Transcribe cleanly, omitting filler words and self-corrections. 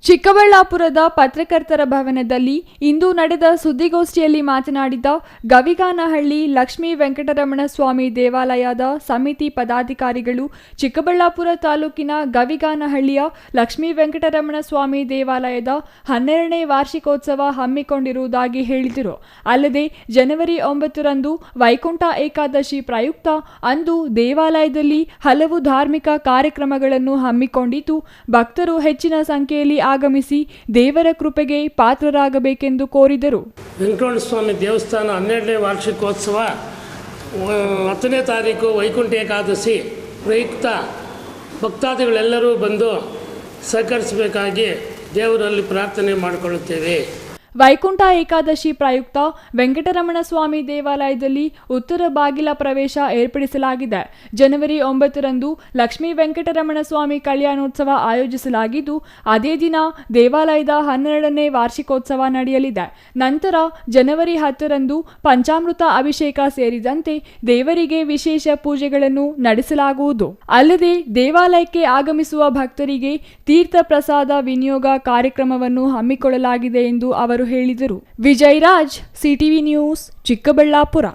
ಚಿಕ್ಕಬಳ್ಳಾಪುರದ ಪತ್ರಕರ್ತರ ಭವನದಲ್ಲಿ ಇಂದು ನಡೆದ ಸುದ್ದಿಗೋಷ್ಠಿಯಲ್ಲಿ ಮಾತನಾಡಿದ ಗವಿಗಾನಹಳ್ಳಿ ಲಕ್ಷ್ಮೀ ವೆಂಕಟರಮಣ ಸ್ವಾಮಿ ದೇವಾಲಯದ ಸಮಿತಿ ಪದಾಧಿಕಾರಿಗಳು, ಚಿಕ್ಕಬಳ್ಳಾಪುರ ತಾಲೂಕಿನ ಗವಿಗಾನಹಳ್ಳಿಯ ಲಕ್ಷ್ಮೀ ವೆಂಕಟರಮಣ ಸ್ವಾಮಿ ದೇವಾಲಯದ 12ನೇ ವಾರ್ಷಿಕೋತ್ಸವ ಹಮ್ಮಿಕೊಂಡಿರುವುದಾಗಿ ಹೇಳಿದರು. ಅಲ್ಲದೆ ಜನವರಿ 9ರಂದು ವೈಕುಂಠ ಏಕಾದಶಿ ಪ್ರಯುಕ್ತ ಅಂದು ದೇವಾಲಯದಲ್ಲಿ ಹಲವು ಧಾರ್ಮಿಕ ಕಾರ್ಯಕ್ರಮಗಳನ್ನು ಹಮ್ಮಿಕೊಂಡಿದ್ದು, ಭಕ್ತರು ಹೆಚ್ಚಿನ ಸಂಖ್ಯೆಯಲ್ಲಿ ಆಗಮಿಸಿ ದೇವರ ಕೃಪೆಗೆ ಪಾತ್ರರಾಗಬೇಕೆಂದು ಕೋರಿದರು. ವೆಂಕಟರಮಣ ಸ್ವಾಮಿ ದೇವಸ್ಥಾನ 12ನೇ ವಾರ್ಷಿಕೋತ್ಸವ 10ನೇ ತಾರೀಕು ವೈಕುಂಠ ಏಕಾದಶಿ ಪ್ರಯುಕ್ತ ಭಕ್ತಾದಿಗಳೆಲ್ಲರೂ ಬಂದು ಸಹಕರಿಸಬೇಕಾಗಿ ದೇವರಲ್ಲಿ ಪ್ರಾರ್ಥನೆ ಮಾಡಿಕೊಳ್ಳುತ್ತೇವೆ. ವೈಕುಂಠ ಏಕಾದಶಿ ಪ್ರಯುಕ್ತ ವೆಂಕಟರಮಣ ಸ್ವಾಮಿ ದೇವಾಲಯದಲ್ಲಿ ಉತ್ತರ ಬಾಗಿಲ ಪ್ರವೇಶ ಏರ್ಪಡಿಸಲಾಗಿದೆ. ಜನವರಿ 9ರಂದು ಲಕ್ಷ್ಮೀ ವೆಂಕಟರಮಣ ಸ್ವಾಮಿ ಕಲ್ಯಾಣೋತ್ಸವ ಆಯೋಜಿಸಲಾಗಿದ್ದು, ಅದೇ ದಿನ ದೇವಾಲಯದ 12ನೇ ವಾರ್ಷಿಕೋತ್ಸವ ನಡೆಯಲಿದೆ. ನಂತರ ಜನವರಿ 10ರಂದು ಪಂಚಾಮೃತ ಅಭಿಷೇಕ ಸೇರಿದಂತೆ ದೇವರಿಗೆ ವಿಶೇಷ ಪೂಜೆಗಳನ್ನು ನಡೆಸಲಾಗುವುದು. ಅಲ್ಲದೆ ದೇವಾಲಯಕ್ಕೆ ಆಗಮಿಸುವ ಭಕ್ತರಿಗೆ ತೀರ್ಥ ಪ್ರಸಾದ ವಿನಿಯೋಗ ಕಾರ್ಯಕ್ರಮವನ್ನು ಹಮ್ಮಿಕೊಳ್ಳಲಾಗಿದೆ ಎಂದು ಅವರು ಹೇಳಿದರು. Vijayaraj, CTV news, Chikkaballapur.